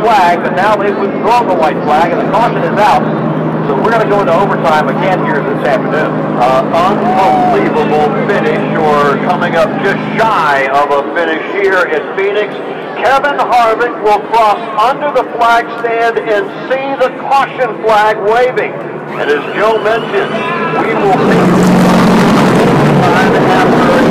flag, but now they've withdrawn the white flag, and the caution is out. So we're going to go into overtime again here this afternoon. Unbelievable finish, or coming up just shy of a finish here in Phoenix. Kevin Harvick will cross under the flag stand and see the caution flag waving. And as Joe mentioned, we will see overtime after.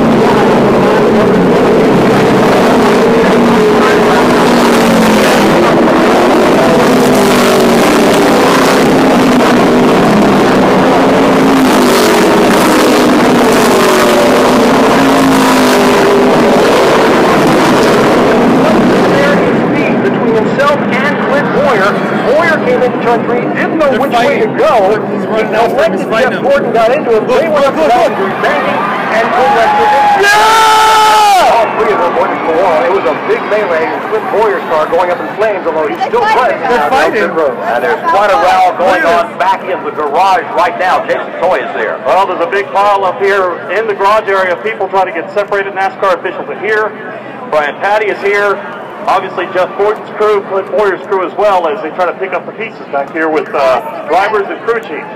Turn 3, didn't know which way to go. Jeff Gordon got into him. They went up the boundary, banging and corrected it. Yeah! All three of them went into the wall. It was a big melee. Clint Boyer's car going up in flames, although he's still fighting. They're fighting. There's quite a row going on back in the garage right now. Jason Toy is there. Well, there's a big pile up here in the garage area of people trying to get separated. NASCAR officials are here. Brian Patty is here. Obviously, Jeff Gordon's crew, Clint Boyer's crew as well, as they try to pick up the pieces back here with drivers and crew chiefs.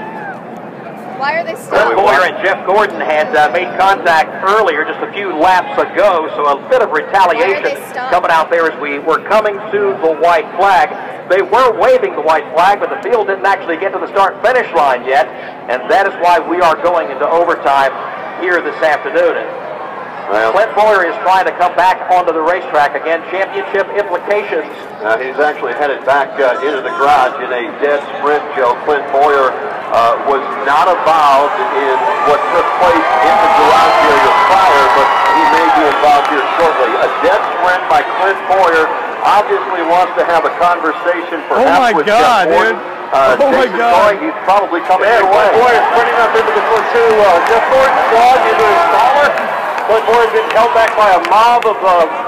Why are they still? Clint Boyer and Jeff Gordon had made contact earlier, just a few laps ago, so a bit of retaliation coming out there as we were coming to the white flag. They were waving the white flag, but the field didn't actually get to the start-finish line yet, and that is why we are going into overtime here this afternoon. Well, Clint Boyer is trying to come back onto the racetrack again. Championship implications. He's actually headed back into the garage in a dead sprint, Joe. Clint Boyer was not involved in what took place in the garage area prior, but he may be involved here shortly. A dead sprint by Clint Boyer. Obviously wants to have a conversation perhaps with Jeff Gordon. Oh my God. He's probably coming their way. Clint Boyer sprinting up into the front two. Jeff Gordon's gone into his collar. Clint Boyer's been held back by a mob of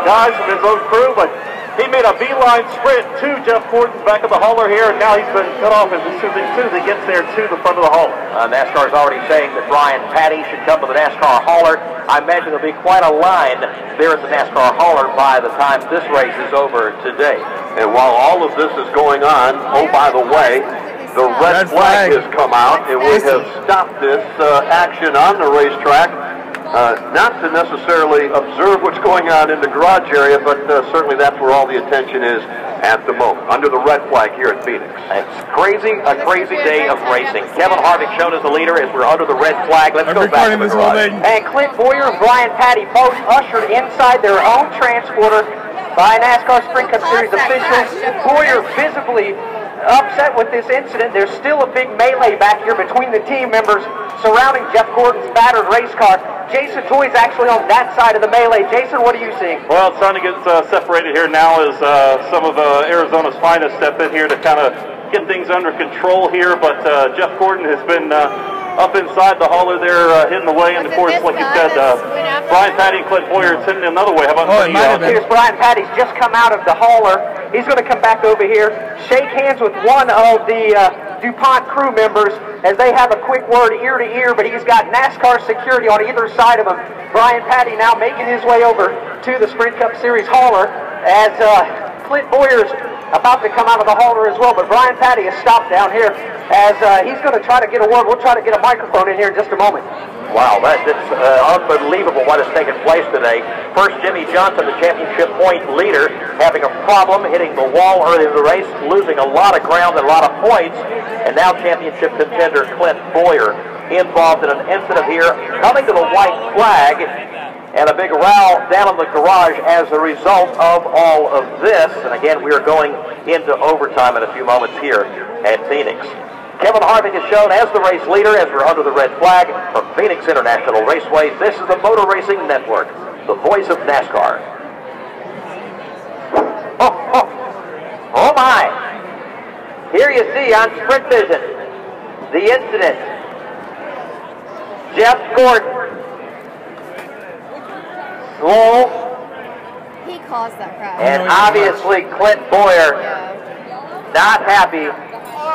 guys from his own crew, but he made a beeline sprint to Jeff Gordon's back of the hauler here, and now he's been cut off as soon as he gets there to the front of the hauler. NASCAR is already saying that Brian Patty should come to the NASCAR hauler. I imagine there'll be quite a line there at the NASCAR hauler by the time this race is over today. And while all of this is going on, oh, by the way, the red flag has come out, and we have stopped this action on the racetrack. Not to necessarily observe what's going on in the garage area, but certainly that's where all the attention is at the moment, under the red flag here at Phoenix. It's crazy, a crazy day of racing. Kevin Harvick shown as the leader as we're under the red flag. Let's go back to the garage. And Clint Boyer and Brian Patty both ushered inside their own transporter by NASCAR Sprint Cup Series officials. Boyer visibly upset with this incident. There's still a big melee back here between the team members surrounding Jeff Gordon's battered race car. Jason Toy's actually on that side of the melee. Jason, what are you seeing? Well, it's starting to get separated here now as some of Arizona's finest step in here to kind of get things under control here, but Jeff Gordon has been up inside the hauler there, hitting the way, and of course, like you said, Brian Patty and Clint Boyer is heading the other way. How about here's Brian Patty's just come out of the hauler. He's going to come back over here, shake hands with one of the DuPont crew members as they have a quick word ear to ear, but he's got NASCAR security on either side of him. Brian Patty now making his way over to the Sprint Cup Series hauler as Clint Boyer's about to come out of the hauler as well, but Brian Patty has stopped down here as he's going to try to get a word. We'll try to get a microphone in here in just a moment. Wow, that's unbelievable what has taken place today. First, Jimmy Johnson, the championship point leader, having a problem, hitting the wall early in the race, losing a lot of ground and a lot of points, and now championship contender Clint Boyer involved in an incident here, coming to the white flag, and a big row down in the garage as a result of all of this. And again, we are going into overtime in a few moments here at Phoenix. Kevin Harvick is shown as the race leader as we're under the red flag from Phoenix International Raceway. This is the Motor Racing Network, the voice of NASCAR. Oh my! Here you see on Sprint Vision the incident. Jeff Gordon. Slow. He caused that crash. And obviously Clint Boyer, not happy.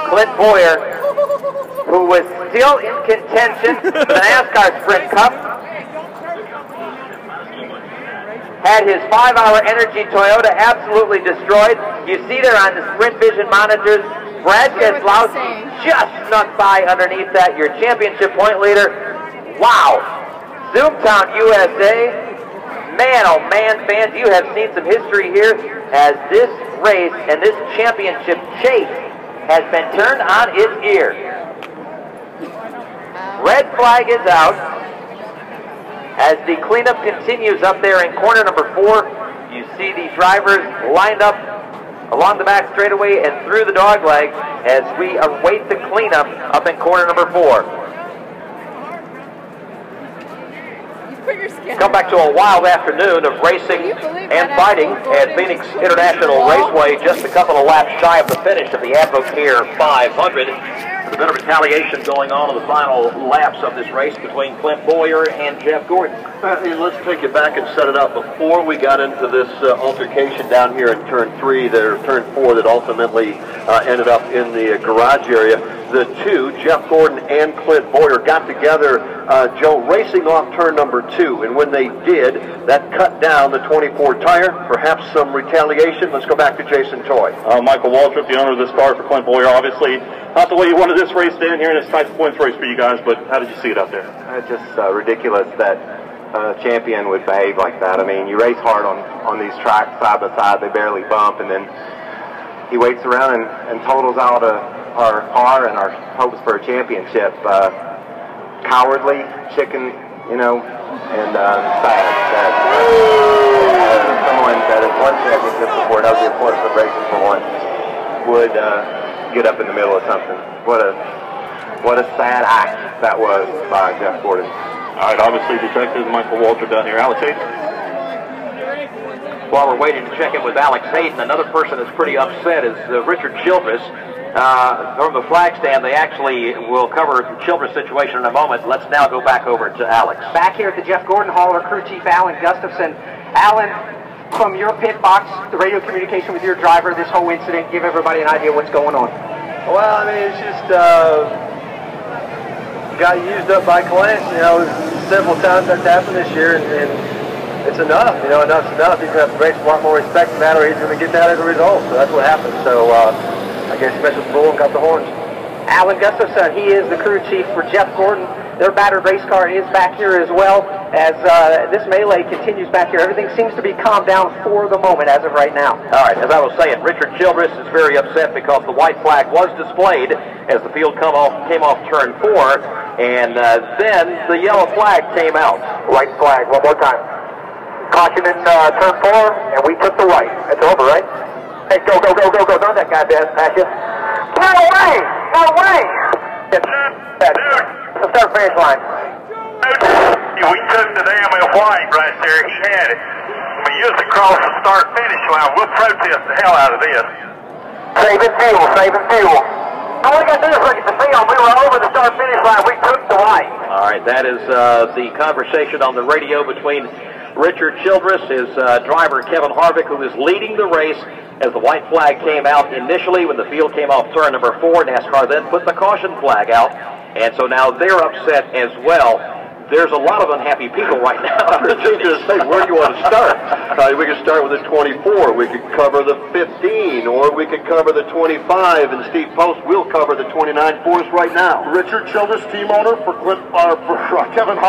Clint Boyer, who was still in contention for the NASCAR Sprint Cup, had his 5-hour Energy Toyota absolutely destroyed. You see there on the Sprint Vision monitors, Brad Keselowski just snuck by underneath that, your championship point leader. Wow. Zoomtown USA, man, oh man, fans, you have seen some history here as this race and this championship chase has been turned on its ear. Red flag is out as the cleanup continues up there in corner number 4. You see the drivers lined up along the back straightaway and through the dog leg as we await the cleanup up in corner number 4. Come back to a wild afternoon of racing and fighting at Phoenix International Raceway, just a couple of laps shy of the finish of the Advocare 500. There's a bit of retaliation going on in the final laps of this race between Clint Boyer and Jeff Gordon. Let's take it back and set it up. Before we got into this altercation down here in turn 3, turn 4, that ultimately ended up in the garage area, the two, Jeff Gordon and Clint Boyer, got together, Joe, racing off turn number 2. And when they did, that cut down the 24 tire, perhaps some retaliation. Let's go back to Jason Toy. Michael Waltrip, the owner of this car for Clint Boyer, obviously not the way you wanted this race to end here in this type of points race for you guys, but how did you see it out there? Just ridiculous that a champion would behave like that. I mean, you race hard on these tracks side by side, they barely bump, and then he waits around and totals out our car and our hopes for a championship. Cowardly, chicken, you know, and sad that someone that has won championships before, knows the importance of racing for one, would get up in the middle of something. What a sad act that was by Jeff Gordon. All right, obviously Detective Michael Waltrip down here. Alex Hayden. While we're waiting to check in with Alex Hayden, another person that's pretty upset is Richard Childress. From the flag stand, they actually will cover the Childress situation in a moment. Let's now go back over to Alex. Back here at the Jeff Gordon hauler, crew chief Alan Gustafson. Alan, from your pit box, the radio communication with your driver, this whole incident, give everybody an idea what's going on. Well, I mean, it's just got used up by Clint. You know, several times that's happened this year, and it's enough. You know, enough's enough. He's going to have to race a lot more respect in that, or he's going to get that as a result. So that's what happened. So I guess he messed with the bull and got the horns. Alan Gustafson, he is the crew chief for Jeff Gordon. Their battered race car is back here as well. As this melee continues back here, everything seems to be calmed down for the moment as of right now. All right, as I was saying, Richard Childress is very upset because the white flag was displayed as the field came off turn 4, and then the yellow flag came out. White flag, one more time. Caution in turn 4, and we took the right. It's over, right? Hey, go, go, go, go, go. Don't that guy pass you. No way! No way! Let's start finish line. We took the damn white right there. He had it. We used to cross the start-finish line. We'll protest the hell out of this. Saving fuel, saving fuel. All we got to do is look at the field. We were over the start-finish line. We took the white. All right, that is the conversation on the radio between Richard Childress, his driver Kevin Harvick, who is leading the race as the white flag came out initially when the field came off turn number 4. NASCAR then put the caution flag out, and so now they're upset as well. There's a lot of unhappy people right now. I was just going to say, where do you want to start? We could start with the 24. We could cover the 15, or we could cover the 25. And Steve Post will cover the 29 for us right now. Richard Childress, team owner for Kevin Harvick.